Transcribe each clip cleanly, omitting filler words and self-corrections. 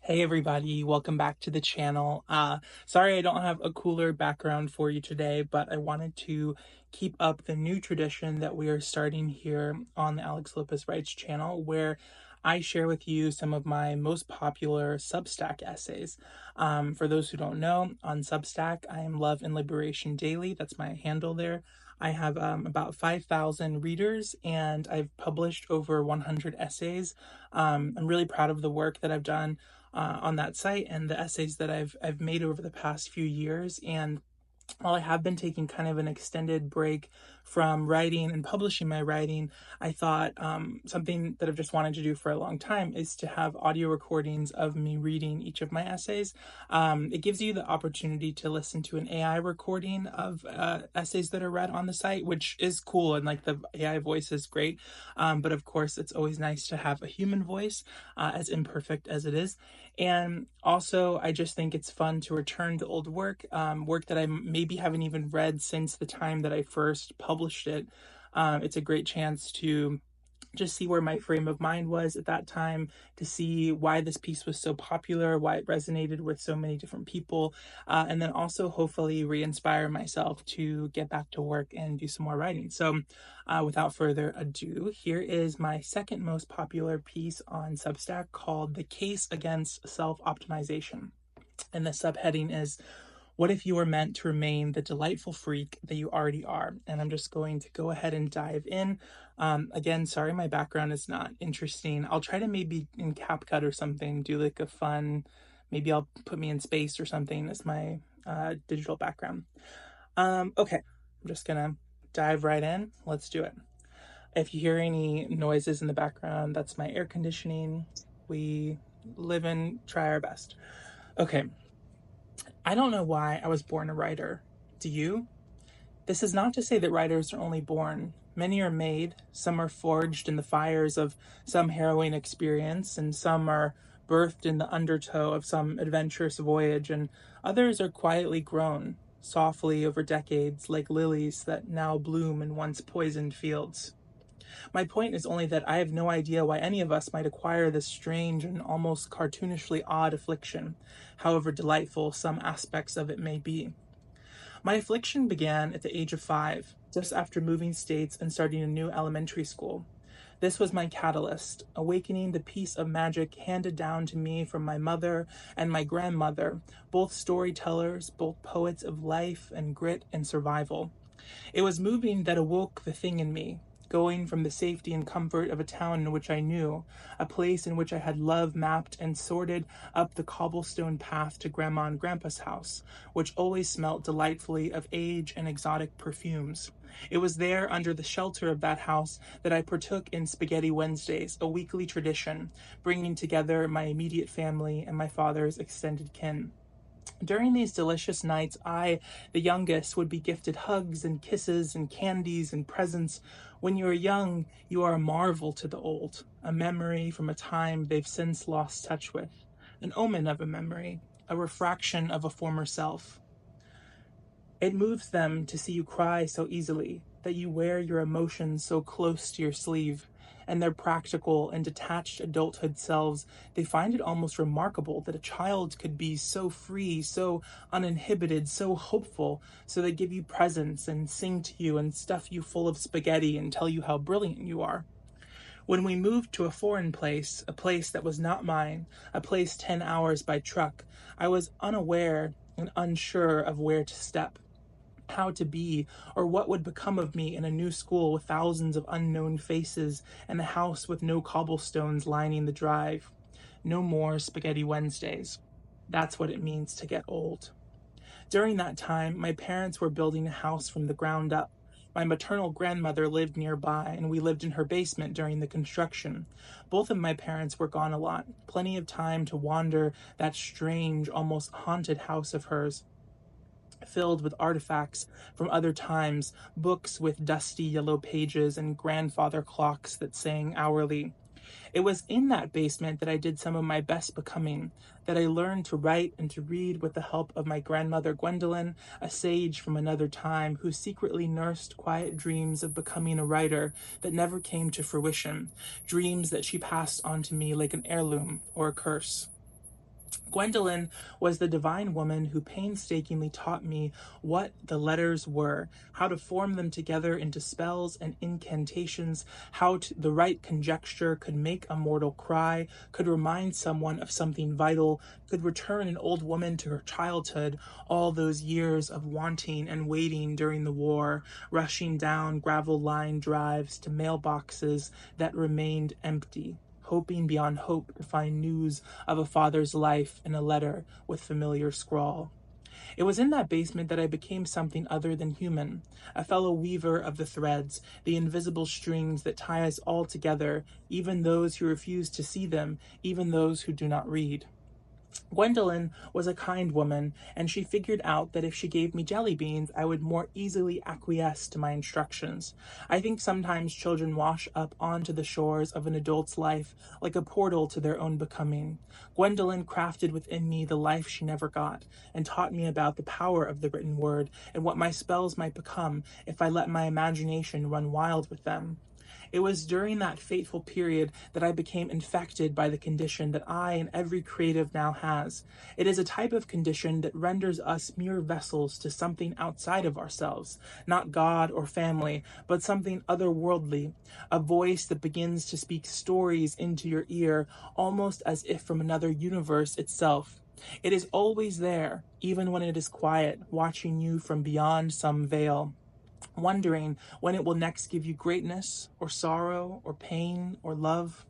Hey everybody, welcome back to the channel. Sorry I don't have a cooler background for you today, but I wanted to keep up the new tradition that we are starting here on the Alex Lopez Writes channel, where I share with you some of my most popular Substack essays. For those who don't know, on Substack, I am Love and Liberation Daily. That's my handle there. I have about 5,000 readers and I've published over 100 essays. I'm really proud of the work that I've done on that site and the essays that I've made over the past few years. And while I have been taking kind of an extended break from writing and publishing my writing, I thought something that I've just wanted to do for a long time is to have audio recordings of me reading each of my essays. It gives you the opportunity to listen to an AI recording of essays that are read on the site, which is cool, and like the AI voice is great. But of course, it's always nice to have a human voice, as imperfect as it is. And also, I just think it's fun to return to old work, work that I maybe haven't even read since the time that I first published it. It's a great chance to just see where my frame of mind was at that time, to see why this piece was so popular, why it resonated with so many different people, and then also hopefully re-inspire myself to get back to work and do some more writing. So without further ado, here is my second most popular piece on Substack called The Case Against Self-Optimization. And the subheading is, what if you were meant to remain the delightful freak that you already are? And I'm just going to go ahead and dive in. Again, sorry my background is not interesting. I'll try to maybe in CapCut or something do like a fun, maybe I'll put me in space or something as my digital background. Okay, I'm just gonna dive right in. Let's do it. If you hear any noises in the background, that's my air conditioning. We live and try our best. Okay, I don't know why I was born a writer. Do you? This is not to say that writers are only born. Many are made, some are forged in the fires of some harrowing experience, and some are birthed in the undertow of some adventurous voyage, and others are quietly grown, softly over decades, like lilies that now bloom in once poisoned fields. My point is only that I have no idea why any of us might acquire this strange and almost cartoonishly odd affliction, however delightful some aspects of it may be. My affliction began at the age of 5, just after moving states and starting a new elementary school. This was my catalyst, awakening the piece of magic handed down to me from my mother and my grandmother, both storytellers, both poets of life and grit and survival. It was moving that awoke the thing in me, going from the safety and comfort of a town in which I knew, a place in which I had love mapped and sorted up the cobblestone path to Grandma and Grandpa's house, which always smelt delightfully of age and exotic perfumes. It was there, under the shelter of that house, that I partook in Spaghetti Wednesdays, a weekly tradition, bringing together my immediate family and my father's extended kin. During these delicious nights, I, the youngest, would be gifted hugs and kisses and candies and presents. When you are young, you are a marvel to the old, a memory from a time they've since lost touch with, an omen of a memory, a refraction of a former self. It moves them to see you cry so easily, that you wear your emotions so close to your sleeve. And their practical and detached adulthood selves, they find it almost remarkable that a child could be so free, so uninhibited, so hopeful, so they give you presents and sing to you and stuff you full of spaghetti and tell you how brilliant you are. When we moved to a foreign place, a place that was not mine, a place 10 hours by truck, I was unaware and unsure of where to step, how to be, or what would become of me in a new school with thousands of unknown faces and a house with no cobblestones lining the drive. No more Spaghetti Wednesdays. That's what it means to get old. During that time, my parents were building a house from the ground up. My maternal grandmother lived nearby, and we lived in her basement during the construction. Both of my parents were gone a lot, plenty of time to wander that strange, almost haunted house of hers, filled with artifacts from other times, books with dusty yellow pages, and grandfather clocks that sang hourly. It was in that basement that I did some of my best becoming, that I learned to write and to read with the help of my grandmother Gwendolyn, a sage from another time who secretly nursed quiet dreams of becoming a writer that never came to fruition, dreams that she passed on to me like an heirloom or a curse. Gwendolyn was the divine woman who painstakingly taught me what the letters were, how to form them together into spells and incantations, the right conjecture could make a mortal cry, could remind someone of something vital, could return an old woman to her childhood, all those years of wanting and waiting during the war, rushing down gravel-lined drives to mailboxes that remained empty, hoping beyond hope to find news of a father's life in a letter with familiar scrawl. It was in that basement that I became something other than human, a fellow weaver of the threads, the invisible strings that tie us all together, even those who refuse to see them, even those who do not read. Gwendolyn was a kind woman, and she figured out that if she gave me jelly beans, I would more easily acquiesce to my instructions. I think sometimes children wash up onto the shores of an adult's life like a portal to their own becoming. Gwendolyn crafted within me the life she never got, and taught me about the power of the written word and what my spells might become if I let my imagination run wild with them. It was during that fateful period that I became infected by the condition that I and every creative now has. It is a type of condition that renders us mere vessels to something outside of ourselves, not God or family, but something otherworldly, a voice that begins to speak stories into your ear, almost as if from another universe itself. It is always there, even when it is quiet, watching you from beyond some veil, wondering when it will next give you greatness or sorrow or pain or love.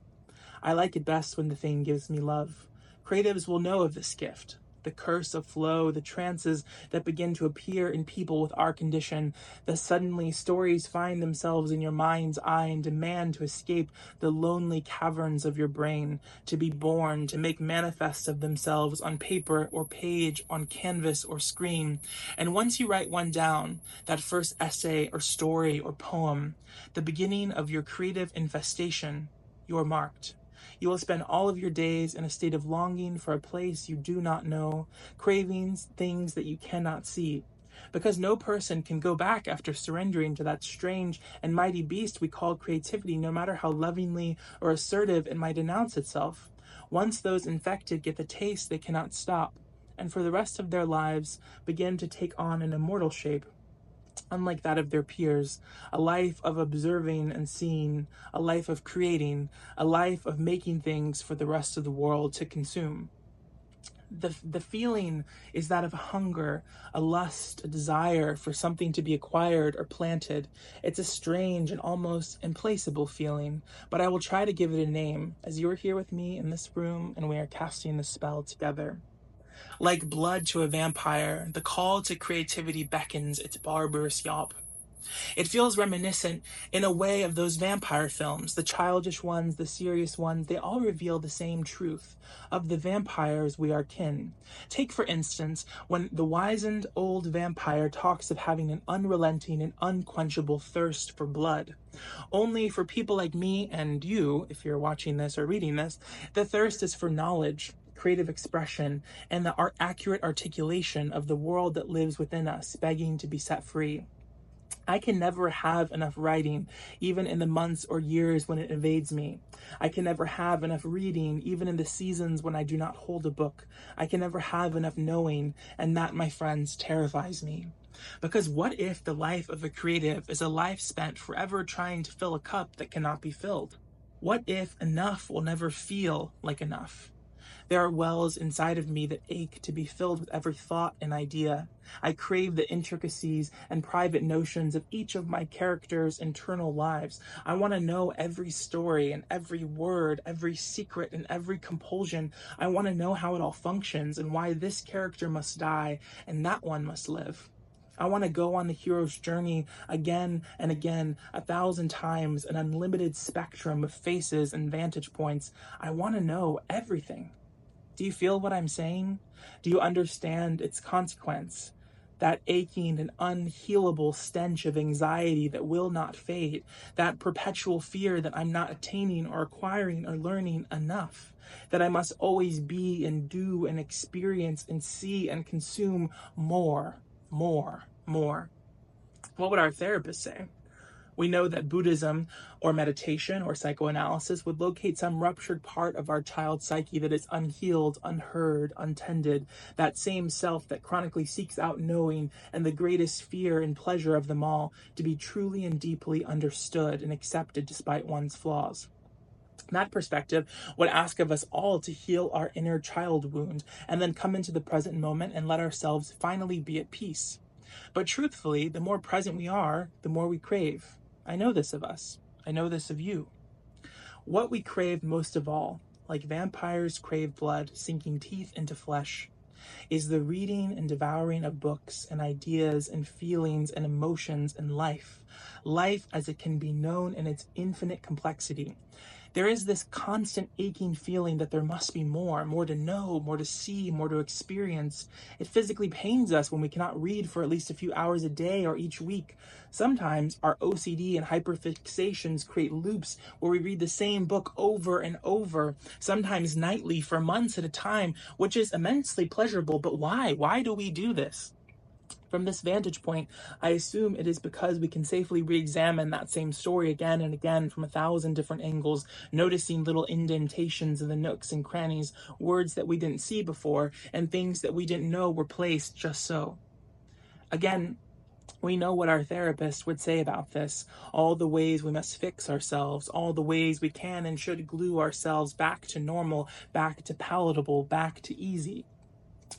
I like it best when the thing gives me love. Creatives will know of this gift, the curse of flow, the trances that begin to appear in people with our condition, the suddenly stories find themselves in your mind's eye and demand to escape the lonely caverns of your brain, to be born, to make manifest of themselves on paper or page, on canvas or screen. And once you write one down, that first essay or story or poem, the beginning of your creative infestation, you are marked. You will spend all of your days in a state of longing for a place you do not know, cravings, things that you cannot see. Because no person can go back after surrendering to that strange and mighty beast we call creativity, no matter how lovingly or assertive it might announce itself. Once those infected get the taste, they cannot stop, and for the rest of their lives begin to take on an immortal shape, unlike that of their peers, a life of observing and seeing, a life of creating, a life of making things for the rest of the world to consume. The feeling is that of hunger, a lust, a desire for something to be acquired or planted. It's a strange and almost implacable feeling, but I will try to give it a name, as you are here with me in this room and we are casting the spell together. Like blood to a vampire, the call to creativity beckons its barbarous yawp. It feels reminiscent in a way of those vampire films, the childish ones, the serious ones. They all reveal the same truth. Of the vampires, we are kin. Take, for instance, when the wizened old vampire talks of having an unrelenting and unquenchable thirst for blood. Only for people like me and you, if you're watching this or reading this, the thirst is for knowledge, creative expression, and the accurate articulation of the world that lives within us, begging to be set free. I can never have enough writing, even in the months or years when it evades me. I can never have enough reading, even in the seasons when I do not hold a book. I can never have enough knowing, and that, my friends, terrifies me. Because what if the life of a creative is a life spent forever trying to fill a cup that cannot be filled? What if enough will never feel like enough? There are wells inside of me that ache to be filled with every thought and idea. I crave the intricacies and private notions of each of my characters' internal lives. I want to know every story and every word, every secret and every compulsion. I want to know how it all functions and why this character must die and that one must live. I want to go on the hero's journey again and again, 1,000 times, an unlimited spectrum of faces and vantage points. I want to know everything. Do you feel what I'm saying? Do you understand its consequence? That aching and unhealable stench of anxiety that will not fade, that perpetual fear that I'm not attaining or acquiring or learning enough, that I must always be and do and experience and see and consume more. What would our therapist say? We know that Buddhism or meditation or psychoanalysis would locate some ruptured part of our child psyche that is unhealed, unheard, untended, that same self that chronically seeks out knowing and the greatest fear and pleasure of them all, to be truly and deeply understood and accepted despite one's flaws. That perspective would ask of us all to heal our inner child wound and then come into the present moment and let ourselves finally be at peace. But truthfully, the more present we are, the more we crave. I know this of us. I know this of you. What we crave most of all, like vampires crave blood, sinking teeth into flesh, is the reading and devouring of books and ideas and feelings and emotions and life. Life as it can be known in its infinite complexity. There is this constant aching feeling that there must be more to know, more to see, more to experience. It physically pains us when we cannot read for at least a few hours a day or each week. Sometimes our OCD and hyperfixations create loops where we read the same book over and over, sometimes nightly for months at a time, which is immensely pleasurable. But why? Why do we do this? From this vantage point, I assume it is because we can safely re-examine that same story again and again from 1,000 different angles, noticing little indentations in the nooks and crannies, words that we didn't see before, and things that we didn't know were placed just so. Again, we know what our therapist would say about this, all the ways we must fix ourselves, all the ways we can and should glue ourselves back to normal, back to palatable, back to easy.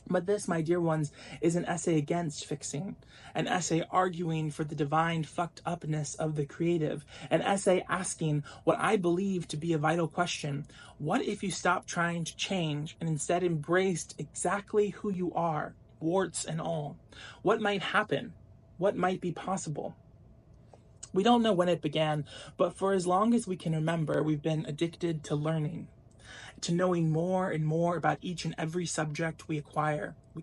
But this, my dear ones, is an essay against fixing, an essay arguing for the divine fucked upness of the creative, an essay asking what I believe to be a vital question. What if you stopped trying to change and instead embraced exactly who you are, warts and all? What might happen? What might be possible? We don't know when it began, but for as long as we can remember, we've been addicted to learning, to knowing more and more about each and every subject we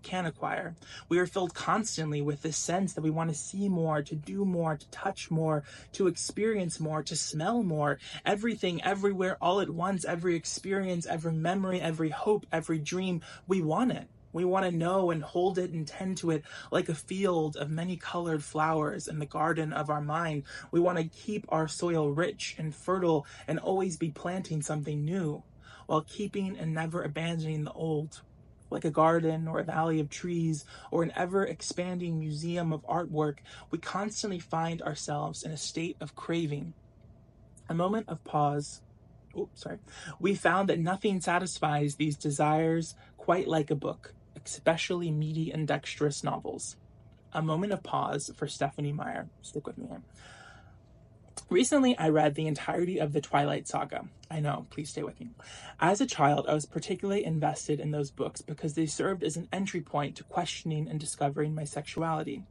can acquire. We are filled constantly with this sense that we want to see more, to do more, to touch more, to experience more, to smell more, everything, everywhere, all at once, every experience, every memory, every hope, every dream. We want it. We want to know and hold it and tend to it like a field of many colored flowers in the garden of our mind. We want to keep our soil rich and fertile and always be planting something new, while keeping and never abandoning the old. Like a garden or a valley of trees or an ever-expanding museum of artwork, we constantly find ourselves in a state of craving. A moment of pause. We found that nothing satisfies these desires quite like a book, especially meaty and dexterous novels. A moment of pause for Stephenie Meyer. Stick with me here. Recently, I read the entirety of the Twilight Saga. I know, please stay with me. As a child, I was particularly invested in those books because they served as an entry point to questioning and discovering my sexuality.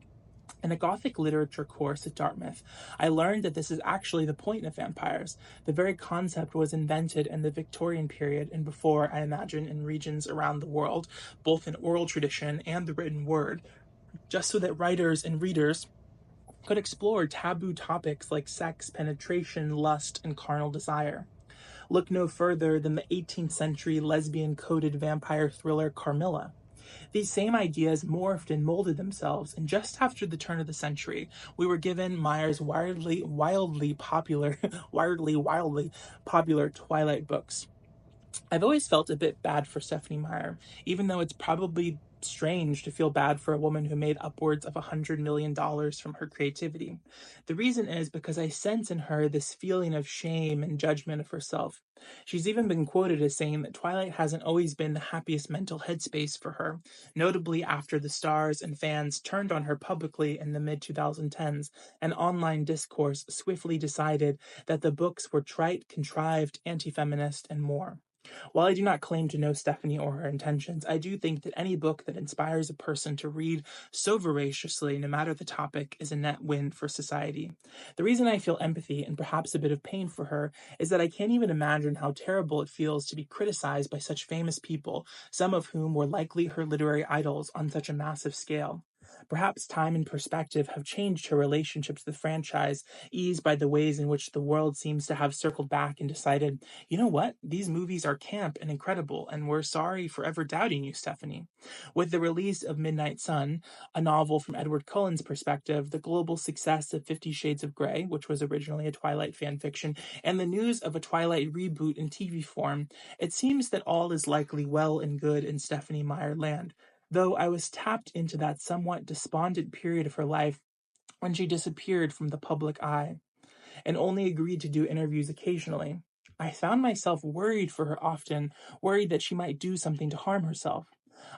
In a Gothic literature course at Dartmouth, I learned that this is actually the point of vampires. The very concept was invented in the Victorian period and before, I imagine, in regions around the world, both in oral tradition and the written word, just so that writers and readers could explore taboo topics like sex, penetration, lust, and carnal desire. Look no further than the 18th century lesbian-coded vampire thriller Carmilla. These same ideas morphed and molded themselves, and just after the turn of the century, we were given Meyer's wildly popular Twilight books. I've always felt a bit bad for Stephenie Meyer, even though it's probably strange to feel bad for a woman who made upwards of $100 million from her creativity. The reason is because I sense in her this feeling of shame and judgment of herself. She's even been quoted as saying that Twilight hasn't always been the happiest mental headspace for her, notably after the stars and fans turned on her publicly in the mid-2010s, and online discourse swiftly decided that the books were trite, contrived, anti-feminist, and more. While I do not claim to know Stephenie or her intentions, I do think that any book that inspires a person to read so voraciously, no matter the topic, is a net win for society. The reason I feel empathy and perhaps a bit of pain for her is that I can't even imagine how terrible it feels to be criticized by such famous people, some of whom were likely her literary idols on such a massive scale. Perhaps time and perspective have changed her relationship to the franchise, eased by the ways in which the world seems to have circled back and decided, you know what, these movies are camp and incredible, and we're sorry for ever doubting you, Stephanie. With the release of Midnight Sun, a novel from Edward Cullen's perspective, the global success of 50 Shades of Grey, which was originally a Twilight fanfiction, and the news of a Twilight reboot in TV form, it seems that all is likely well and good in Stephenie Meyer land, though I was tapped into that somewhat despondent period of her life when she disappeared from the public eye and only agreed to do interviews occasionally. I found myself worried for her often, worried that she might do something to harm herself.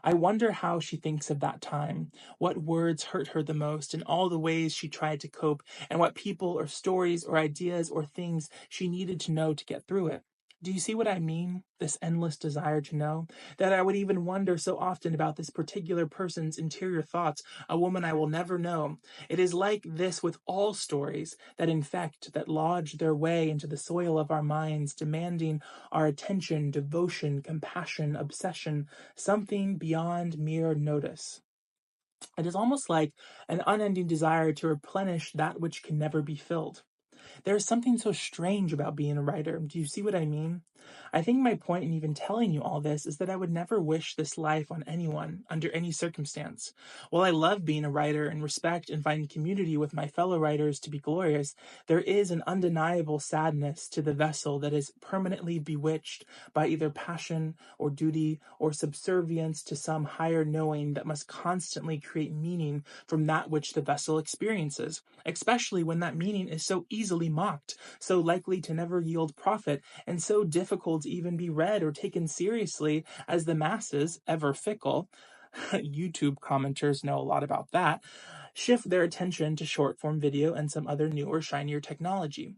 I wonder how she thinks of that time, what words hurt her the most, and all the ways she tried to cope, and what people or stories or ideas or things she needed to know to get through it. Do you see what I mean? This endless desire to know? That I would even wonder so often about this particular person's interior thoughts, a woman I will never know. It is like this with all stories that infect, that lodge their way into the soil of our minds, demanding our attention, devotion, compassion, obsession, something beyond mere notice. It is almost like an unending desire to replenish that which can never be filled. There is something so strange about being a writer. Do you see what I mean? I think my point in even telling you all this is that I would never wish this life on anyone, under any circumstance. While I love being a writer and respect and find community with my fellow writers to be glorious, there is an undeniable sadness to the vessel that is permanently bewitched by either passion or duty or subservience to some higher knowing that must constantly create meaning from that which the vessel experiences, especially when that meaning is so easily mocked, so likely to never yield profit, and so difficult to even be read or taken seriously as the masses, ever fickle, YouTube commenters know a lot about that, shift their attention to short form video and some other newer, shinier technology.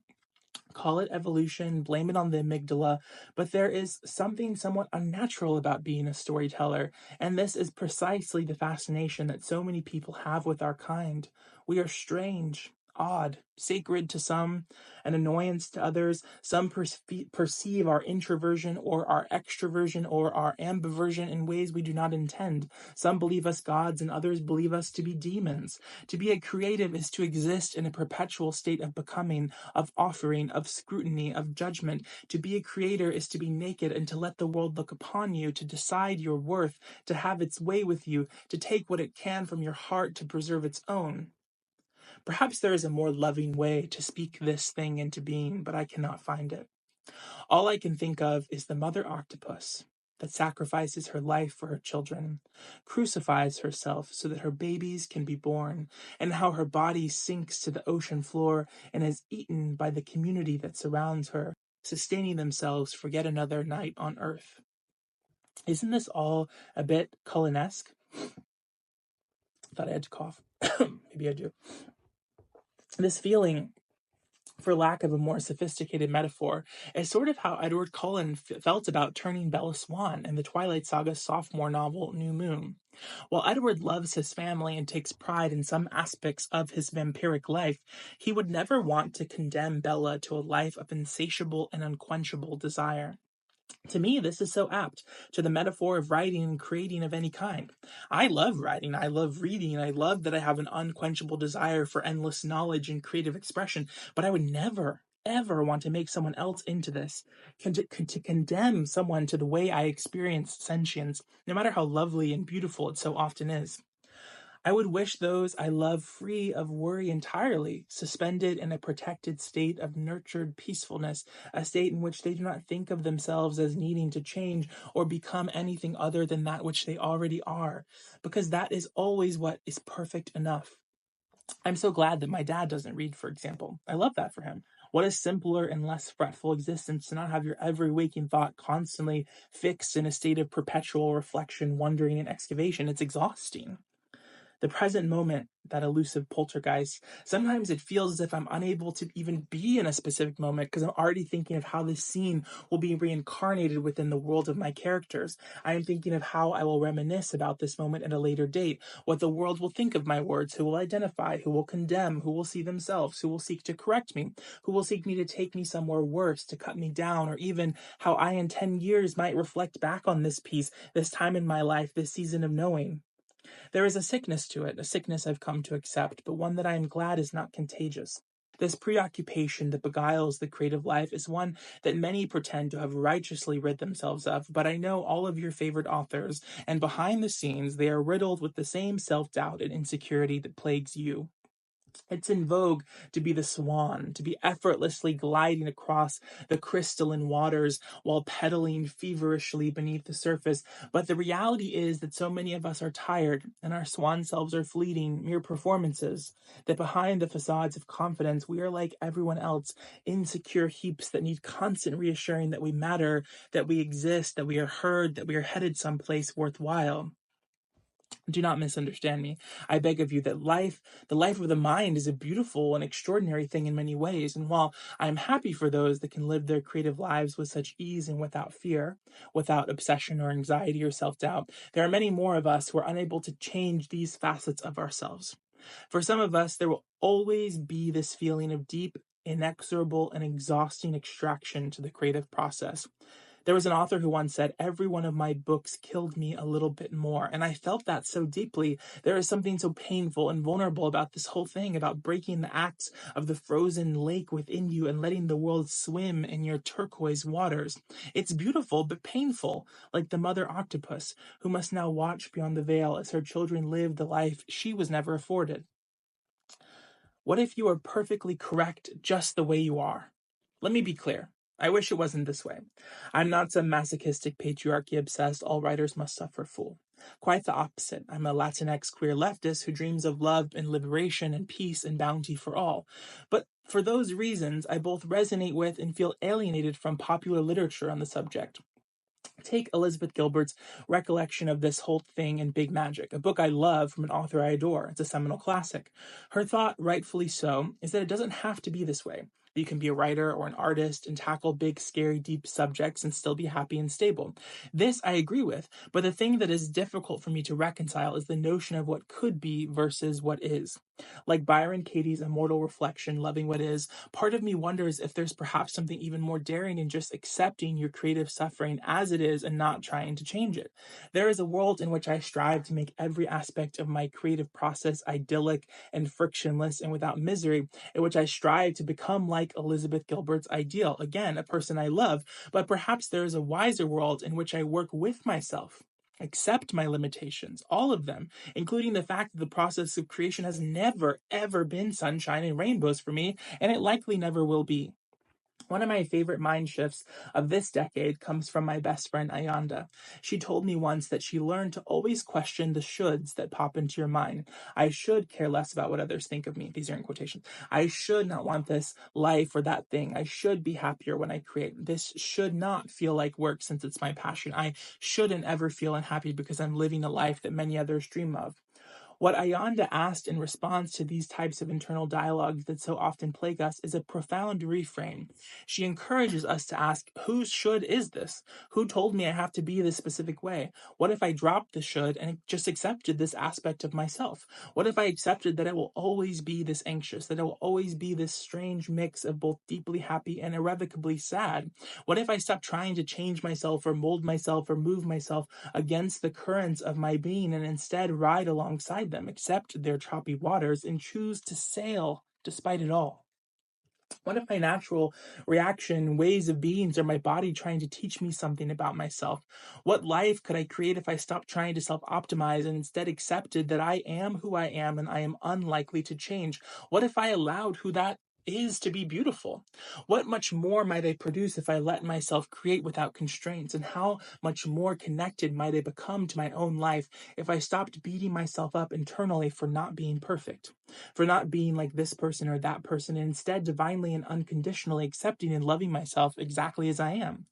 Call it evolution, blame it on the amygdala, but there is something somewhat unnatural about being a storyteller, and this is precisely the fascination that so many people have with our kind. We are strange, odd, sacred to some, an annoyance to others. Some perceive our introversion or our extroversion or our ambiversion in ways we do not intend. Some believe us gods and others believe us to be demons. To be a creative is to exist in a perpetual state of becoming, of offering, of scrutiny, of judgment. To be a creator is to be naked and to let the world look upon you, to decide your worth, to have its way with you, to take what it can from your heart to preserve its own. Perhaps there is a more loving way to speak this thing into being, but I cannot find it. All I can think of is the mother octopus that sacrifices her life for her children, crucifies herself so that her babies can be born, and how her body sinks to the ocean floor and is eaten by the community that surrounds her, sustaining themselves for yet another night on Earth. Isn't this all a bit Cullen-esque? Thought I had to cough. Maybe I do. This feeling, for lack of a more sophisticated metaphor, is sort of how Edward Cullen felt about turning Bella Swan in the Twilight Saga's sophomore novel, New Moon. While Edward loves his family and takes pride in some aspects of his vampiric life, he would never want to condemn Bella to a life of insatiable and unquenchable desire. To me, this is so apt to the metaphor of writing and creating of any kind. I love writing, I love reading, I love that I have an unquenchable desire for endless knowledge and creative expression, but I would never, ever want to make someone else into this, to condemn someone to the way I experience sentience, no matter how lovely and beautiful it so often is. I would wish those I love free of worry entirely, suspended in a protected state of nurtured peacefulness, a state in which they do not think of themselves as needing to change or become anything other than that which they already are, because that is always what is perfect enough. I'm so glad that my dad doesn't read, for example. I love that for him. What a simpler and less fretful existence to not have your every waking thought constantly fixed in a state of perpetual reflection, wondering, and excavation. It's exhausting. The present moment, that elusive poltergeist, sometimes it feels as if I'm unable to even be in a specific moment because I'm already thinking of how this scene will be reincarnated within the world of my characters. I am thinking of how I will reminisce about this moment at a later date, what the world will think of my words, who will identify, who will condemn, who will see themselves, who will seek to correct me, who will seek me to take me somewhere worse, to cut me down, or even how I in 10 years might reflect back on this piece, this time in my life, this season of knowing. There is a sickness to it, a sickness I've come to accept, but one that I am glad is not contagious. This preoccupation that beguiles the creative life is one that many pretend to have righteously rid themselves of, but I know all of your favorite authors, and behind the scenes they are riddled with the same self doubt and insecurity that plagues you. It's in vogue to be the swan, to be effortlessly gliding across the crystalline waters while pedaling feverishly beneath the surface. But the reality is that so many of us are tired and our swan selves are fleeting, mere performances. That behind the facades of confidence, we are like everyone else, insecure heaps that need constant reassuring that we matter, that we exist, that we are heard, that we are headed someplace worthwhile. Do not misunderstand me. I beg of you that the life of the mind, is a beautiful and extraordinary thing in many ways. And while I am happy for those that can live their creative lives with such ease and without fear, without obsession or anxiety or self doubt, there are many more of us who are unable to change these facets of ourselves. For some of us, there will always be this feeling of deep, inexorable, and exhausting extraction to the creative process. There was an author who once said, "Every one of my books killed me a little bit more." And I felt that so deeply. There is something so painful and vulnerable about this whole thing, about breaking the acts of the frozen lake within you and letting the world swim in your turquoise waters. It's beautiful, but painful, like the mother octopus, who must now watch beyond the veil as her children live the life she was never afforded. What if you are perfectly correct just the way you are? Let me be clear. I wish it wasn't this way. I'm not some masochistic, patriarchy obsessed, all writers must suffer fool. Quite the opposite. I'm a Latinx queer leftist who dreams of love and liberation and peace and bounty for all. But for those reasons, I both resonate with and feel alienated from popular literature on the subject. Take Elizabeth Gilbert's recollection of this whole thing in Big Magic, a book I love from an author I adore. It's a seminal classic. Her thought, rightfully so, is that it doesn't have to be this way. You can be a writer or an artist and tackle big, scary, deep subjects and still be happy and stable. This I agree with, but the thing that is difficult for me to reconcile is the notion of what could be versus what is. Like Byron Katie's immortal reflection, Loving What Is, part of me wonders if there's perhaps something even more daring in just accepting your creative suffering as it is and not trying to change it. There is a world in which I strive to make every aspect of my creative process idyllic and frictionless and without misery, in which I strive to become like Elizabeth Gilbert's ideal. Again, a person I love, but perhaps there is a wiser world in which I work with myself. Accept my limitations, all of them, including the fact that the process of creation has never, ever been sunshine and rainbows for me, and it likely never will be. One of my favorite mind shifts of this decade comes from my best friend Ayanda. She told me once that she learned to always question the shoulds that pop into your mind. I should care less about what others think of me. These are in quotations. I should not want this life or that thing. I should be happier when I create. This should not feel like work since it's my passion. I shouldn't ever feel unhappy because I'm living a life that many others dream of. What Ayanda asked in response to these types of internal dialogues that so often plague us is a profound reframe. She encourages us to ask, whose should is this? Who told me I have to be this specific way? What if I dropped the should and just accepted this aspect of myself? What if I accepted that I will always be this anxious, that I will always be this strange mix of both deeply happy and irrevocably sad? What if I stopped trying to change myself or mold myself or move myself against the currents of my being and instead ride alongside them, accept their choppy waters, and choose to sail despite it all? What if my natural reaction, ways of beings, are my body trying to teach me something about myself? What life could I create if I stopped trying to self optimize and instead accepted that I am who I am and I am unlikely to change? What if I allowed who that is to be beautiful? What much more might I produce if I let myself create without constraints? And how much more connected might I become to my own life if I stopped beating myself up internally for not being perfect, for not being like this person or that person, and instead divinely and unconditionally accepting and loving myself exactly as I am?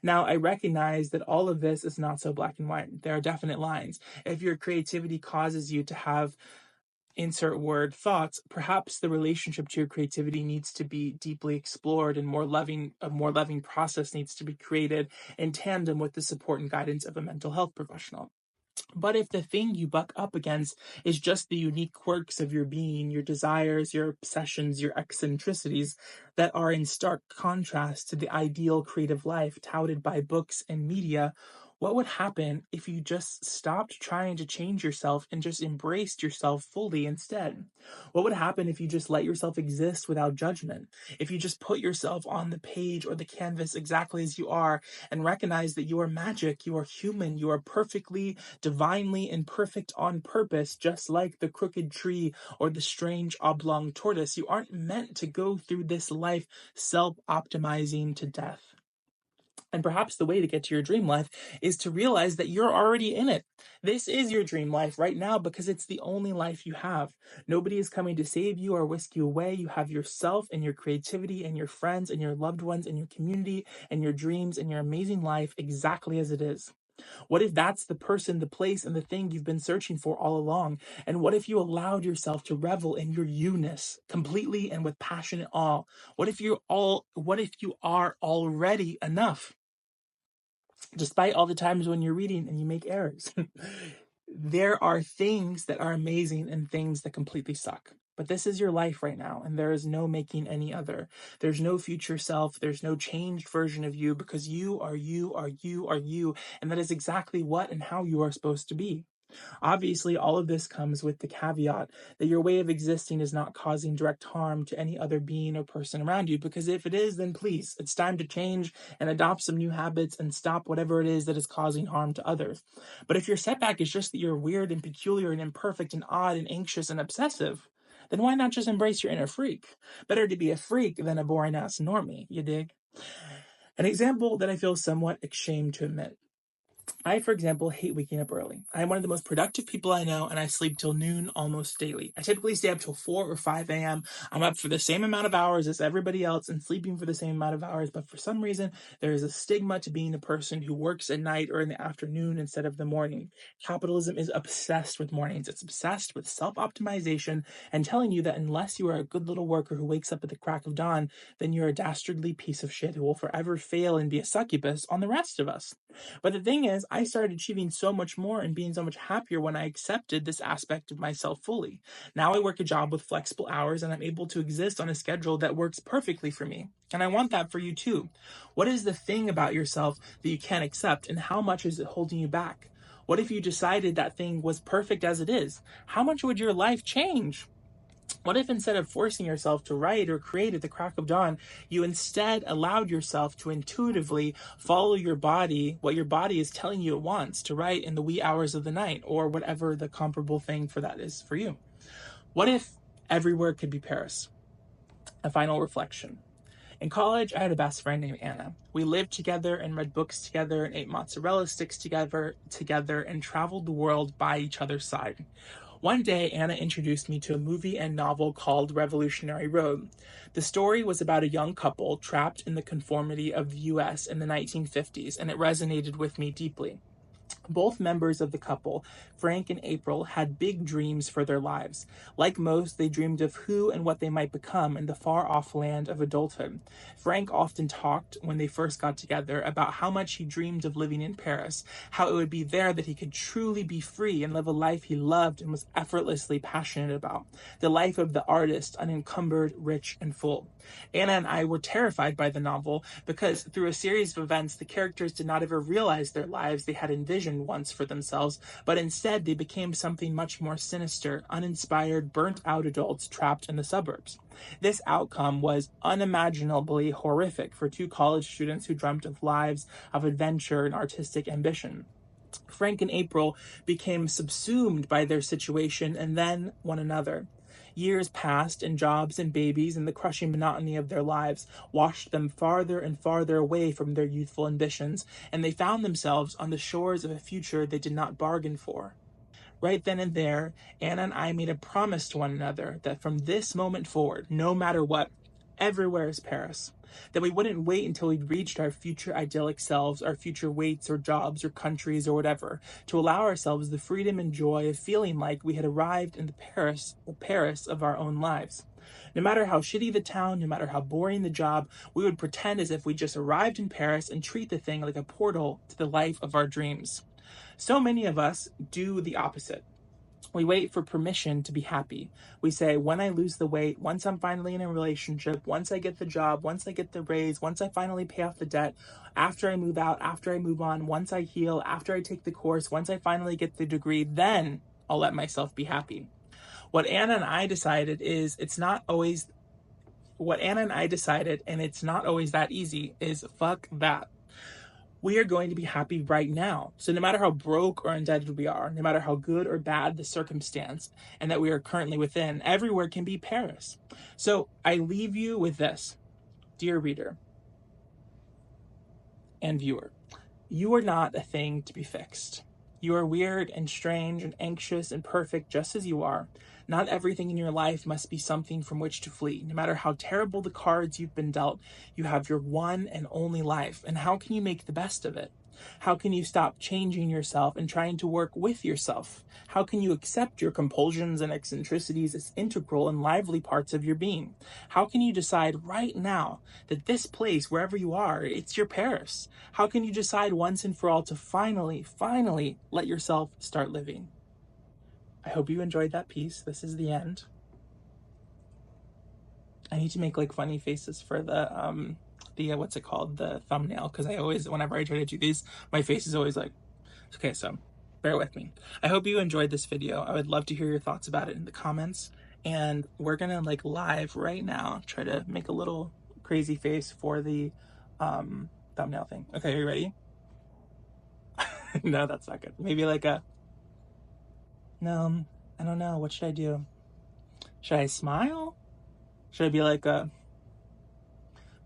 Now, I recognize that all of this is not so black and white. There are definite lines. If your creativity causes you to have insert word thoughts, perhaps the relationship to your creativity needs to be deeply explored and a more loving process needs to be created in tandem with the support and guidance of a mental health professional. But if the thing you buck up against is just the unique quirks of your being, your desires, your obsessions, your eccentricities that are in stark contrast to the ideal creative life touted by books and media, What would happen if you just stopped trying to change yourself and just embraced yourself fully instead? What would happen if you just let yourself exist without judgment? If you just put yourself on the page or the canvas exactly as you are and recognize that you are magic, you are human, you are perfectly, divinely imperfect on purpose, just like the crooked tree or the strange oblong tortoise. You aren't meant to go through this life self optimizing to death. And perhaps the way to get to your dream life is to realize that you're already in it. This is your dream life right now because it's the only life you have. Nobody is coming to save you or whisk you away. You have yourself and your creativity and your friends and your loved ones and your community and your dreams and your amazing life exactly as it is. What if that's the person, the place, and the thing you've been searching for all along? And what if you allowed yourself to revel in your you-ness completely and with passionate awe? What if you are already enough? Despite all the times when you're reading and you make errors. There are things that are amazing and things that completely suck. But this is your life right now, and there is no making any other. There's no future self, there's no changed version of you because you are you are you are you, and that is exactly what and how you are supposed to be. Obviously, all of this comes with the caveat that your way of existing is not causing direct harm to any other being or person around you, because if it is, then please, it's time to change and adopt some new habits and stop whatever it is that is causing harm to others. But if your setback is just that you're weird and peculiar and imperfect and odd and anxious and obsessive, then why not just embrace your inner freak? Better to be a freak than a boring ass normie, you dig? An example that I feel somewhat ashamed to admit. I, for example, hate waking up early. I am one of the most productive people I know, and I sleep till noon almost daily. I typically stay up till 4 or 5 a.m. I'm up for the same amount of hours as everybody else and sleeping for the same amount of hours, but for some reason, there is a stigma to being a person who works at night or in the afternoon instead of the morning. Capitalism is obsessed with mornings. It's obsessed with self-optimization and telling you that unless you are a good little worker who wakes up at the crack of dawn, then you're a dastardly piece of shit who will forever fail and be a succubus on the rest of us. But the thing is, I started achieving so much more and being so much happier when I accepted this aspect of myself fully. Now I work a job with flexible hours and I'm able to exist on a schedule that works perfectly for me. And I want that for you too. What is the thing about yourself that you can't accept, and how much is it holding you back? What if you decided that thing was perfect as it is? How much would your life change? What if instead of forcing yourself to write or create at the crack of dawn, you instead allowed yourself to intuitively follow your body, what your body is telling you it wants, to write in the wee hours of the night, or whatever the comparable thing for that is for you? What if everywhere could be Paris? A final reflection. In college, I had a best friend named Anna. We lived together and read books together and ate mozzarella sticks together and traveled the world by each other's side. One day, Anna introduced me to a movie and novel called Revolutionary Road. The story was about a young couple trapped in the conformity of the US in the 1950s, and it resonated with me deeply. Both members of the couple, Frank and April, had big dreams for their lives. Like most, they dreamed of who and what they might become in the far-off land of adulthood. Frank often talked, when they first got together, about how much he dreamed of living in Paris, how it would be there that he could truly be free and live a life he loved and was effortlessly passionate about. The life of the artist, unencumbered, rich, and full. Anna and I were terrified by the novel because through a series of events, the characters did not ever realize their lives they had envisioned once for themselves, but instead they became something much more sinister, uninspired, burnt-out adults trapped in the suburbs. This outcome was unimaginably horrific for two college students who dreamt of lives of adventure and artistic ambition. Frank and April became subsumed by their situation and then one another. Years passed, and jobs and babies and the crushing monotony of their lives washed them farther and farther away from their youthful ambitions, and they found themselves on the shores of a future they did not bargain for. Right then and there, Anna and I made a promise to one another that from this moment forward, no matter what, everywhere is Paris. That we wouldn't wait until we'd reached our future idyllic selves, our future weights or jobs or countries or whatever, to allow ourselves the freedom and joy of feeling like we had arrived in the Paris of our own lives. No matter how shitty the town, no matter how boring the job, we would pretend as if we just arrived in Paris and treat the thing like a portal to the life of our dreams. So many of us do the opposite. We wait for permission to be happy. We say, when I lose the weight, once I'm finally in a relationship, once I get the job, once I get the raise, once I finally pay off the debt, after I move out, after I move on, once I heal, after I take the course, once I finally get the degree, then I'll let myself be happy. What Anna and I decided, and it's not always that easy, is fuck that. We are going to be happy right now. So no matter how broke or indebted we are, no matter how good or bad the circumstance and that we are currently within, everywhere can be Paris. So I leave you with this, dear reader and viewer. You are not a thing to be fixed. You are weird and strange and anxious and perfect just as you are. Not everything in your life must be something from which to flee. No matter how terrible the cards you've been dealt, you have your one and only life. And how can you make the best of it? How can you stop changing yourself and trying to work with yourself? How can you accept your compulsions and eccentricities as integral and lively parts of your being? How can you decide right now that this place, wherever you are, it's your Paris? How can you decide once and for all to finally let yourself start living? I hope you enjoyed that piece. This is the end. I need to make like funny faces for the what's it called, the thumbnail, because I always, whenever I try to do these, my face is always like, okay, so bear with me. I hope you enjoyed this video. I would love to hear your thoughts about it in the comments, and we're gonna like live right now try to make a little crazy face for the thumbnail thing. Okay, are you ready? No, that's not good. Maybe like a, no, I don't know, what should I do? Should I smile? Should I be like a,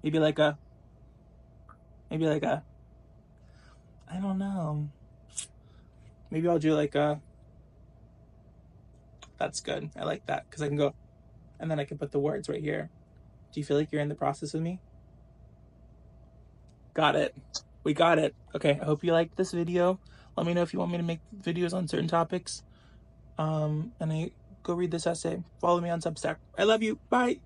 maybe like a, I don't know. Maybe I'll do like a, that's good. I like that because I can go, and then I can put the words right here. Do you feel like you're in the process with me? Got it. We got it. Okay, I hope you liked this video. Let me know if you want me to make videos on certain topics. And go read this essay. Follow me on Substack. I love you. Bye.